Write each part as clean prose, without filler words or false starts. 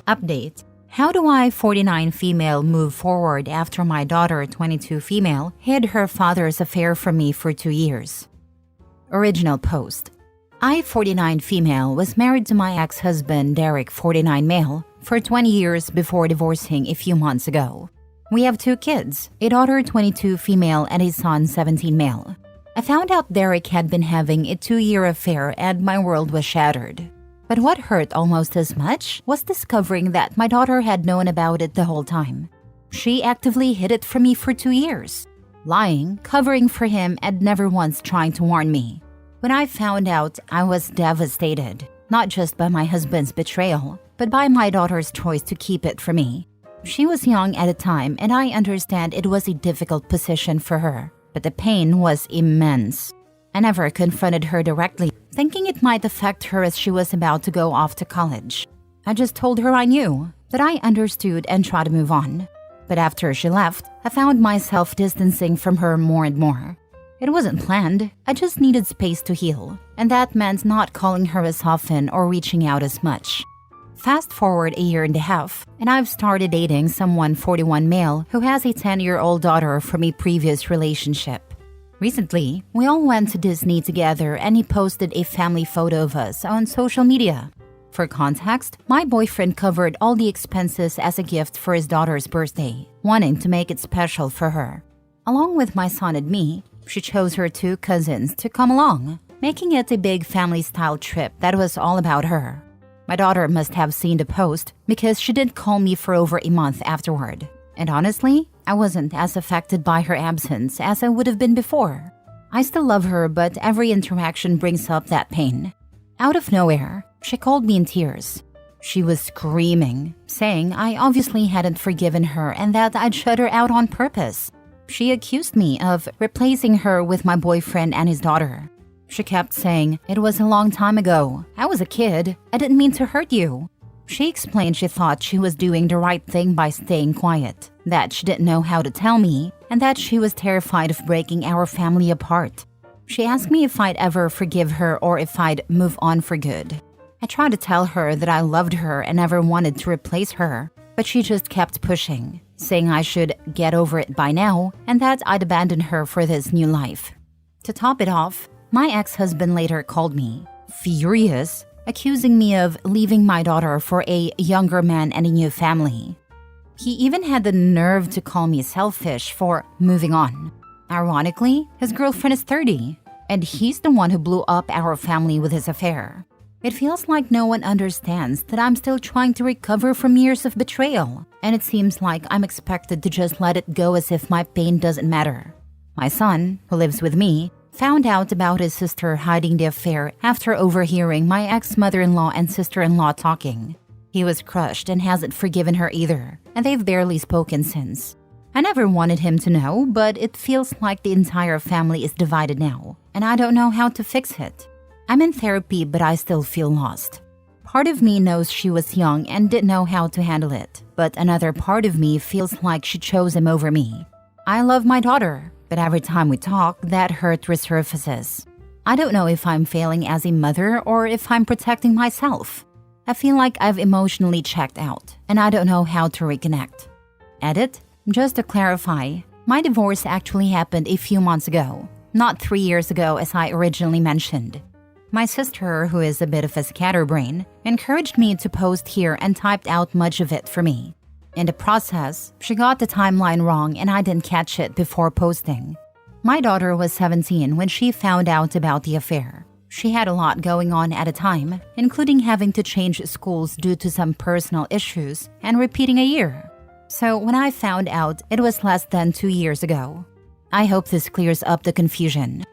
Update. How do I, 49 female, move forward after my daughter, 22 female, hid her father's affair from me for 2 years? Original post. I, 49 female, was married to my ex-husband, Derek, 49 male, for 20 years before divorcing a few months ago. We have 2 kids, a daughter, 22 female, and a son, 17 male. I found out Derek had been having a 2-year affair and my world was shattered. But what hurt almost as much was discovering that my daughter had known about it the whole time. She actively hid it from me for 2 years, lying, covering for him, and never once trying to warn me. When I found out, I was devastated, not just by my husband's betrayal, but by my daughter's choice to keep it from me. She was young at the time, and I understand it was a difficult position for her, but the pain was immense. I never confronted her directly, thinking it might affect her as she was about to go off to college. I just told her I knew, that I understood and tried to move on. But after she left, I found myself distancing from her more and more. It wasn't planned, I just needed space to heal, and that meant not calling her as often or reaching out as much. Fast forward a year and a half, and I've started dating someone 41 male who has a 10-year-old daughter from a previous relationship. Recently, we all went to Disney together and he posted a family photo of us on social media. For context, my boyfriend covered all the expenses as a gift for his daughter's birthday, wanting to make it special for her. Along with my son and me, she chose her 2 cousins to come along, making it a big family-style trip that was all about her. My daughter must have seen the post because she didn't call me for over a month afterward. And honestly, I wasn't as affected by her absence as I would have been before. I still love her, but every interaction brings up that pain. Out of nowhere, she called me in tears. She was screaming, saying I obviously hadn't forgiven her and that I'd shut her out on purpose. She accused me of replacing her with my boyfriend and his daughter. She kept saying, "It was a long time ago. I was a kid. I didn't mean to hurt you." She explained she thought she was doing the right thing by staying quiet, that she didn't know how to tell me, and that she was terrified of breaking our family apart. She asked me if I'd ever forgive her or if I'd move on for good. I tried to tell her that I loved her and never wanted to replace her, but she just kept pushing, saying I should get over it by now and that I'd abandon her for this new life. To top it off, my ex-husband later called me, furious, accusing me of leaving my daughter for a younger man and a new family. He even had the nerve to call me selfish for moving on. Ironically, his girlfriend is 30, and he's the one who blew up our family with his affair. It feels like no one understands that I'm still trying to recover from years of betrayal, and it seems like I'm expected to just let it go as if my pain doesn't matter. My son, who lives with me, found out about his sister hiding the affair after overhearing my ex-mother-in-law and sister-in-law talking. He was crushed and hasn't forgiven her either, and they've barely spoken since. I never wanted him to know, but it feels like the entire family is divided now, and I don't know how to fix it. I'm in therapy, but I still feel lost. Part of me knows she was young and didn't know how to handle it, but another part of me feels like she chose him over me. I love my daughter, but every time we talk, that hurt resurfaces. I don't know if I'm failing as a mother or if I'm protecting myself. I feel like I've emotionally checked out, and I don't know how to reconnect. Edit. Just to clarify, my divorce actually happened a few months ago, not 3 years ago as I originally mentioned. My sister, who is a bit of a scatterbrain, encouraged me to post here and typed out much of it for me. In the process, she got the timeline wrong and I didn't catch it before posting. My daughter was 17 when she found out about the affair. She had a lot going on at a time, including having to change schools due to some personal issues and repeating a year. So when I found out, it was less than 2 years ago. I hope this clears up the confusion.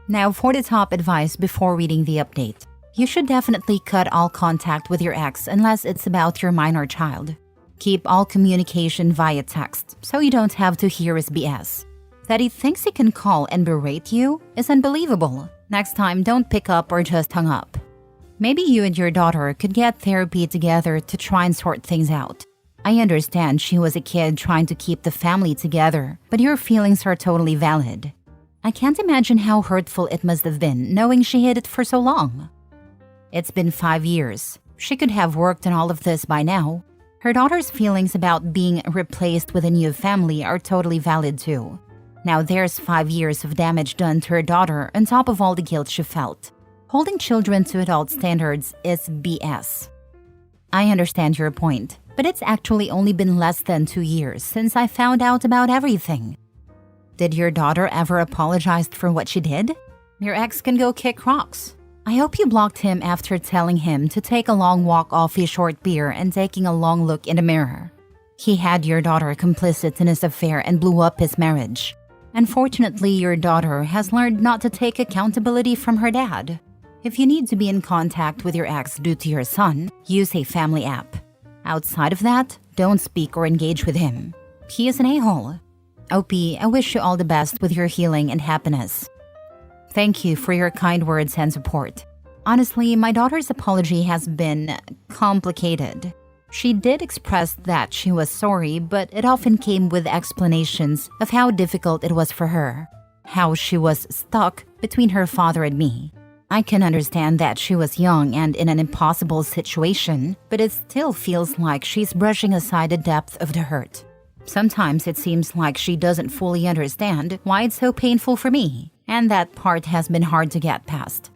Now for the top advice before reading the update. You should definitely cut all contact with your ex unless it's about your minor child. Keep all communication via text so you don't have to hear his BS. That he thinks he can call and berate you is unbelievable. Next time, don't pick up or just hung up. Maybe you and your daughter could get therapy together to try and sort things out. I understand she was a kid trying to keep the family together, but your feelings are totally valid. I can't imagine how hurtful it must have been knowing she hid it for so long. It's been 5 years. She could have worked on all of this by now. Her daughter's feelings about being replaced with a new family are totally valid too. Now there's 5 years of damage done to her daughter on top of all the guilt she felt. Holding children to adult standards is BS. I understand your point, but it's actually only been less than 2 years since I found out about everything. Did your daughter ever apologize for what she did? Your ex can go kick rocks. I hope you blocked him after telling him to take a long walk off his short beer and taking a long look in the mirror. He had your daughter complicit in his affair and blew up his marriage. Unfortunately, your daughter has learned not to take accountability from her dad. If you need to be in contact with your ex due to your son, use a family app. Outside of that, don't speak or engage with him. He is an a-hole. OP, I wish you all the best with your healing and happiness. Thank you for your kind words and support. Honestly, my daughter's apology has been complicated. She did express that she was sorry, but it often came with explanations of how difficult it was for her, how she was stuck between her father and me. I can understand that she was young and in an impossible situation, but it still feels like she's brushing aside the depth of the hurt. Sometimes it seems like she doesn't fully understand why it's so painful for me, and that part has been hard to get past.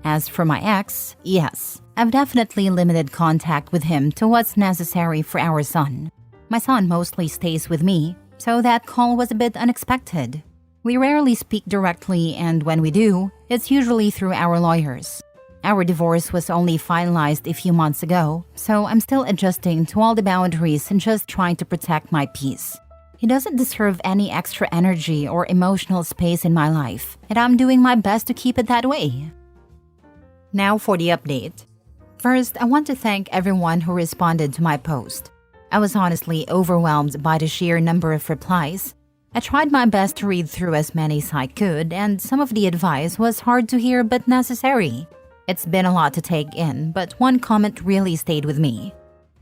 As for my ex, yes, I've definitely limited contact with him to what's necessary for our son. My son mostly stays with me, so that call was a bit unexpected. We rarely speak directly, and when we do, it's usually through our lawyers. Our divorce was only finalized a few months ago, so I'm still adjusting to all the boundaries and just trying to protect my peace. He doesn't deserve any extra energy or emotional space in my life, and I'm doing my best to keep it that way. Now for the update. First, I want to thank everyone who responded to my post. I was honestly overwhelmed by the sheer number of replies. I tried my best to read through as many as I could, and some of the advice was hard to hear but necessary. It's been a lot to take in, but one comment really stayed with me.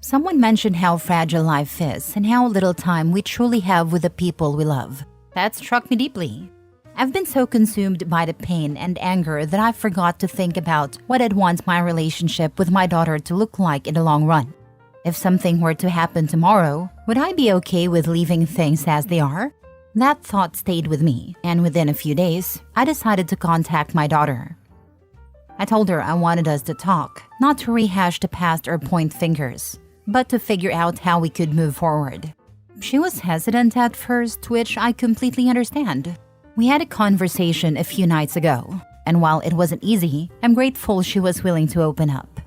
Someone mentioned how fragile life is and how little time we truly have with the people we love. That struck me deeply. I've been so consumed by the pain and anger that I forgot to think about what I'd want my relationship with my daughter to look like in the long run. If something were to happen tomorrow, would I be okay with leaving things as they are? That thought stayed with me, and within a few days, I decided to contact my daughter. I told her I wanted us to talk, not to rehash the past or point fingers, but to figure out how we could move forward. She was hesitant at first, which I completely understand. We had a conversation a few nights ago, and while it wasn't easy, I'm grateful she was willing to open up.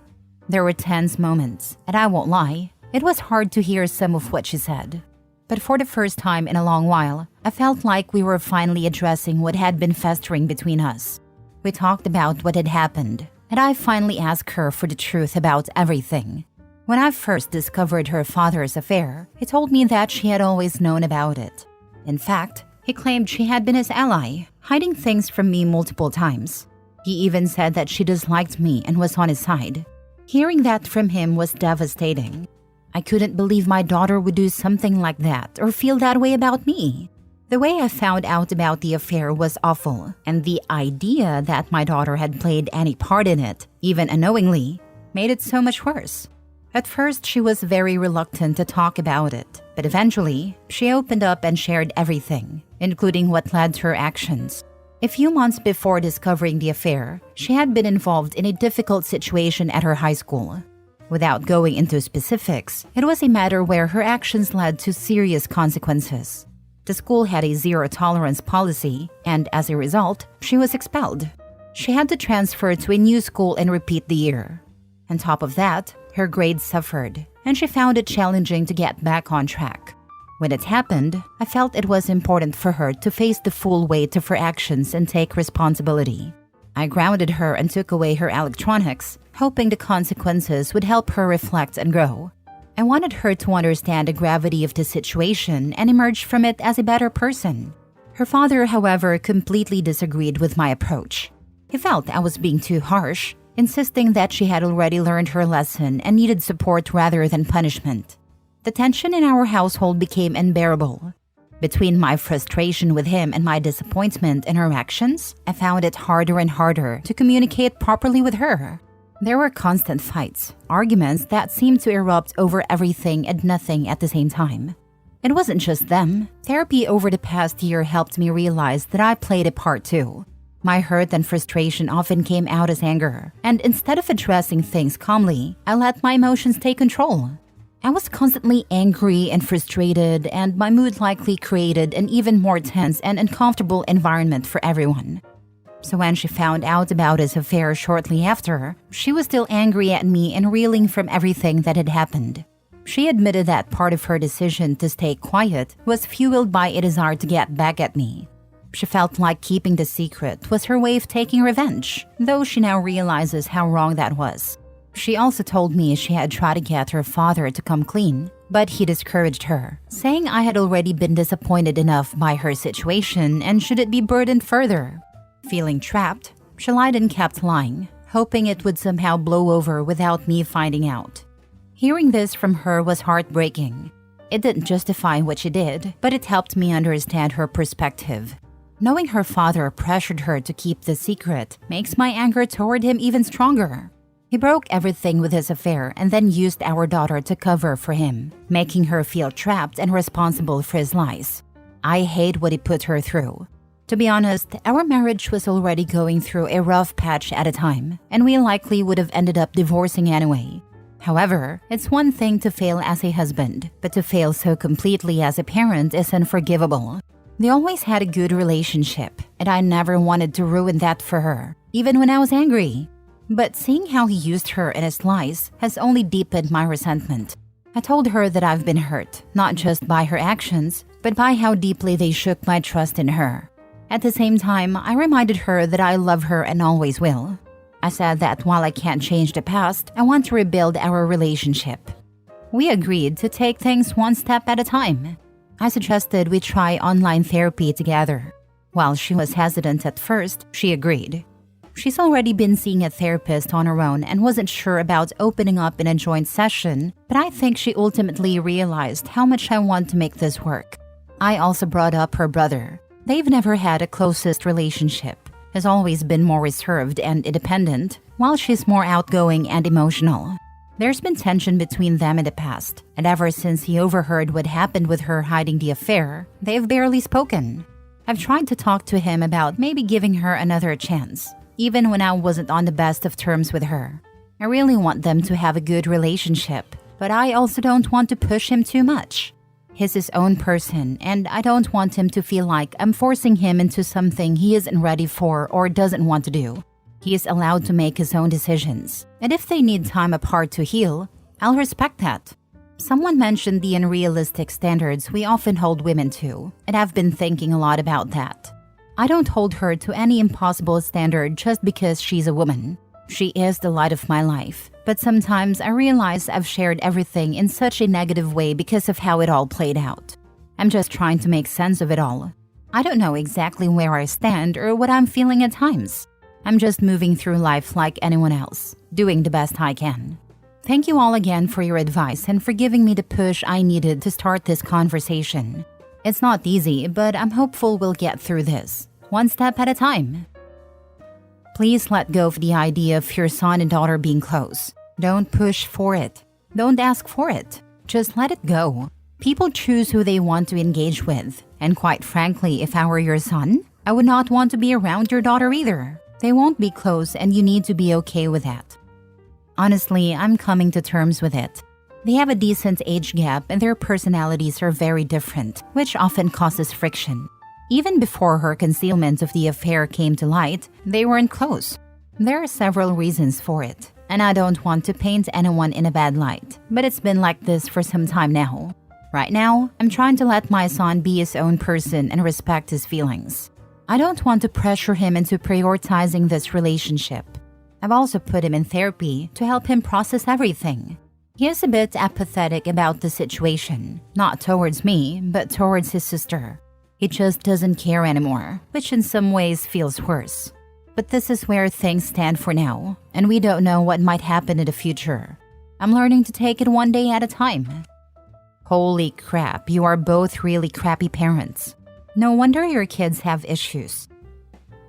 There were tense moments, and I won't lie, it was hard to hear some of what she said. But for the first time in a long while, I felt like we were finally addressing what had been festering between us. We talked about what had happened, and I finally asked her for the truth about everything. When I first discovered her father's affair, he told me that she had always known about it. In fact, he claimed she had been his ally, hiding things from me multiple times. He even said that she disliked me and was on his side. Hearing that from him was devastating. I couldn't believe my daughter would do something like that or feel that way about me. The way I found out about the affair was awful, and the idea that my daughter had played any part in it, even unknowingly, made it so much worse. At first, she was very reluctant to talk about it, but eventually, she opened up and shared everything, including what led to her actions. A few months before discovering the affair, she had been involved in a difficult situation at her high school. Without going into specifics, it was a matter where her actions led to serious consequences. The school had a zero-tolerance policy, and as a result, she was expelled. She had to transfer to a new school and repeat the year. On top of that, her grades suffered, and she found it challenging to get back on track. When it happened, I felt it was important for her to face the full weight of her actions and take responsibility. I grounded her and took away her electronics, hoping the consequences would help her reflect and grow. I wanted her to understand the gravity of the situation and emerge from it as a better person. Her father, however, completely disagreed with my approach. He felt I was being too harsh, insisting that she had already learned her lesson and needed support rather than punishment. The tension in our household became unbearable. Between my frustration with him and my disappointment in her actions, I found it harder and harder to communicate properly with her. There were constant fights, arguments that seemed to erupt over everything and nothing at the same time. It wasn't just them. Therapy over the past year helped me realize that I played a part too. My hurt and frustration often came out as anger, and instead of addressing things calmly, I let my emotions take control. I was constantly angry and frustrated, and my mood likely created an even more tense and uncomfortable environment for everyone. So when she found out about his affair shortly after, she was still angry at me and reeling from everything that had happened. She admitted that part of her decision to stay quiet was fueled by a desire to get back at me. She felt like keeping the secret was her way of taking revenge, though she now realizes how wrong that was. She also told me she had tried to get her father to come clean, but he discouraged her, saying I had already been disappointed enough by her situation and shouldn't be burdened further. Feeling trapped, she lied and kept lying, hoping it would somehow blow over without me finding out. Hearing this from her was heartbreaking. It didn't justify what she did, but it helped me understand her perspective. Knowing her father pressured her to keep the secret makes my anger toward him even stronger. He broke everything with his affair and then used our daughter to cover for him, making her feel trapped and responsible for his lies. I hate what he put her through. To be honest, our marriage was already going through a rough patch at a time, and we likely would have ended up divorcing anyway. However, it's one thing to fail as a husband, but to fail so completely as a parent is unforgivable. They always had a good relationship, and I never wanted to ruin that for her, even when I was angry. But seeing how he used her in his lies has only deepened my resentment. I told her that I've been hurt, not just by her actions, but by how deeply they shook my trust in her. At the same time, I reminded her that I love her and always will. I said that while I can't change the past, I want to rebuild our relationship. We agreed to take things one step at a time. I suggested we try online therapy together. While she was hesitant at first, she agreed. She's already been seeing a therapist on her own and wasn't sure about opening up in a joint session, but I think she ultimately realized how much I want to make this work. I also brought up her brother. They've never had a closest relationship. Has always been more reserved and independent, while she's more outgoing and emotional. There's been tension between them in the past, and ever since he overheard what happened with her hiding the affair, they've barely spoken. I've tried to talk to him about maybe giving her another chance, even when I wasn't on the best of terms with her. I really want them to have a good relationship, but I also don't want to push him too much. He's his own person, and I don't want him to feel like I'm forcing him into something he isn't ready for or doesn't want to do. He is allowed to make his own decisions, and if they need time apart to heal, I'll respect that. Someone mentioned the unrealistic standards we often hold women to, and I've been thinking a lot about that. I don't hold her to any impossible standard just because she's a woman. She is the light of my life, but sometimes I realize I've shared everything in such a negative way because of how it all played out. I'm just trying to make sense of it all. I don't know exactly where I stand or what I'm feeling at times. I'm just moving through life like anyone else, doing the best I can. Thank you all again for your advice and for giving me the push I needed to start this conversation. It's not easy, but I'm hopeful we'll get through this, one step at a time. Please let go of the idea of your son and daughter being close. Don't push for it. Don't ask for it. Just let it go. People choose who they want to engage with. And quite frankly, if I were your son, I would not want to be around your daughter either. They won't be close and you need to be okay with that. Honestly, I'm coming to terms with it. They have a decent age gap and their personalities are very different, which often causes friction. Even before her concealment of the affair came to light, they weren't close. There are several reasons for it, and I don't want to paint anyone in a bad light, but it's been like this for some time now. Right now, I'm trying to let my son be his own person and respect his feelings. I don't want to pressure him into prioritizing this relationship. I've also put him in therapy to help him process everything. He is a bit apathetic about the situation, not towards me, but towards his sister. He just doesn't care anymore, which in some ways feels worse. But this is where things stand for now, and we don't know what might happen in the future. I'm learning to take it one day at a time. Holy crap, you are both really crappy parents. No wonder your kids have issues.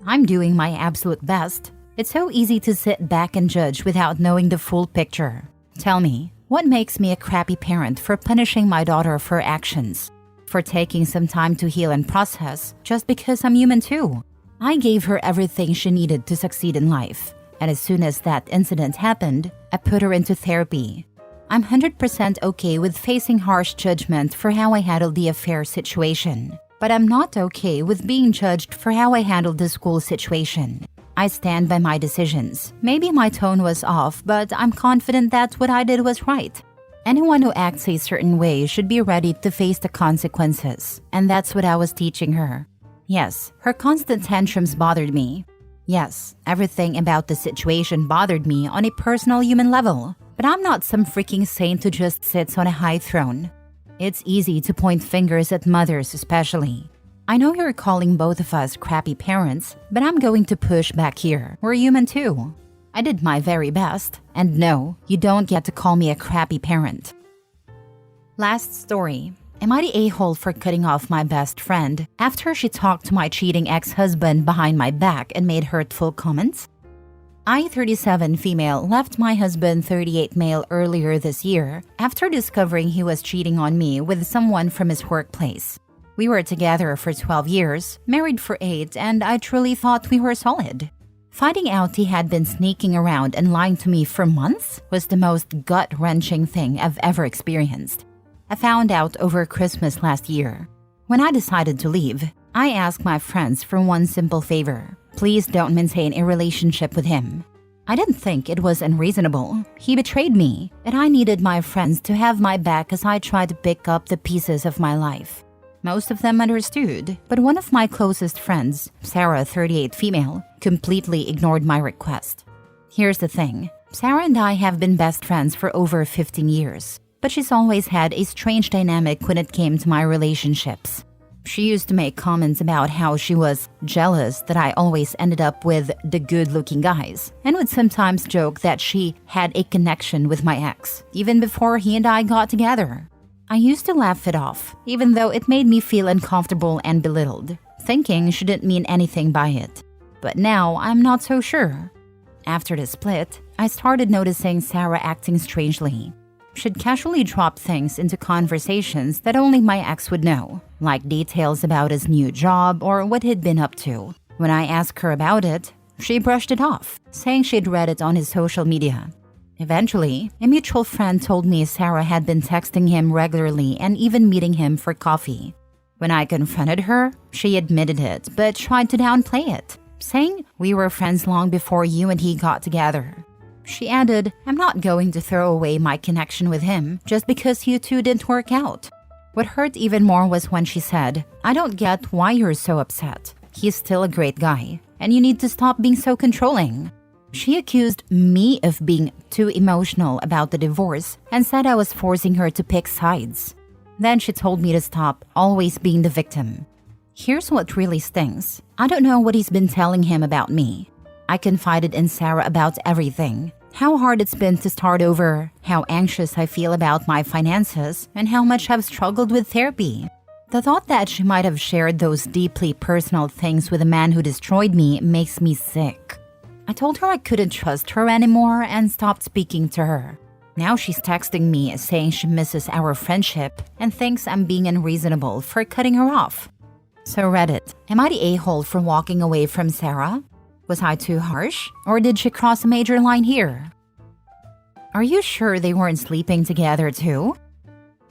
I'm doing my absolute best. It's so easy to sit back and judge without knowing the full picture. Tell me, what makes me a crappy parent for punishing my daughter for her actions? For taking some time to heal and process just because I'm human too? I gave her everything she needed to succeed in life. And as soon as that incident happened, I put her into therapy. I'm 100% okay with facing harsh judgment for how I handled the affair situation. But I'm not okay with being judged for how I handled the school situation. I stand by my decisions. Maybe my tone was off, but I'm confident that what I did was right. Anyone who acts a certain way should be ready to face the consequences. And that's what I was teaching her. Yes, her constant tantrums bothered me. Yes, everything about the situation bothered me on a personal human level. But I'm not some freaking saint who just sits on a high throne. It's easy to point fingers at mothers especially. I know you're calling both of us crappy parents, but I'm going to push back here. We're human too. I did my very best. And no, you don't get to call me a crappy parent. Last story. Am I the a-hole for cutting off my best friend after she talked to my cheating ex-husband behind my back and made hurtful comments? I, 37 female, left my husband, 38 male, earlier this year after discovering he was cheating on me with someone from his workplace. We were together for 12 years, married for 8, and I truly thought we were solid. Finding out he had been sneaking around and lying to me for months was the most gut-wrenching thing I've ever experienced. I found out over Christmas last year. When I decided to leave, I asked my friends for one simple favor. Please don't maintain a relationship with him. I didn't think it was unreasonable. He betrayed me, and I needed my friends to have my back as I tried to pick up the pieces of my life. Most of them understood, but one of my closest friends, Sarah, 38 female, completely ignored my request. Here's the thing. Sarah and I have been best friends for over 15 years, but she's always had a strange dynamic when it came to my relationships. She used to make comments about how she was jealous that I always ended up with the good-looking guys, and would sometimes joke that she had a connection with my ex, even before he and I got together. I used to laugh it off, even though it made me feel uncomfortable and belittled, thinking she didn't mean anything by it. But now I'm not so sure. After the split, I started noticing Sarah acting strangely. She'd casually drop things into conversations that only my ex would know, like details about his new job or what he'd been up to. When I asked her about it, she brushed it off, saying she'd read it on his social media. Eventually, a mutual friend told me Sarah had been texting him regularly and even meeting him for coffee. When I confronted her, she admitted it but tried to downplay it, saying we were friends long before you and he got together. She added, I'm not going to throw away my connection with him just because you two didn't work out. What hurt even more was when she said, I don't get why you're so upset. He's still a great guy, and you need to stop being so controlling. She accused me of being too emotional about the divorce and said I was forcing her to pick sides. Then she told me to stop always being the victim. Here's what really stings. I don't know what he's been telling him about me. I confided in Sarah about everything. How hard it's been to start over, how anxious I feel about my finances, and how much I've struggled with therapy. The thought that she might have shared those deeply personal things with a man who destroyed me makes me sick. I told her I couldn't trust her anymore and stopped speaking to her. Now she's texting me saying she misses our friendship and thinks I'm being unreasonable for cutting her off. So Reddit, am I the a-hole for walking away from Sarah? Was I too harsh? Or did she cross a major line here? Are you sure they weren't sleeping together too?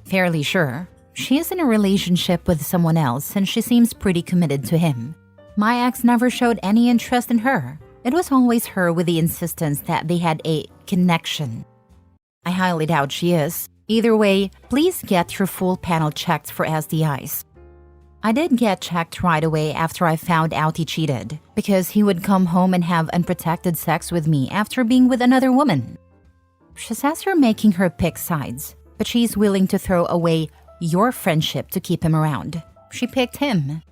Fairly sure. She is in a relationship with someone else and she seems pretty committed to him. My ex never showed any interest in her. It was always her with the insistence that they had a connection. I highly doubt she is. Either way, please get your full panel checked for STIs. I did get checked right away after I found out he cheated, because he would come home and have unprotected sex with me after being with another woman. She says you're making her pick sides, but she's willing to throw away your friendship to keep him around. She picked him.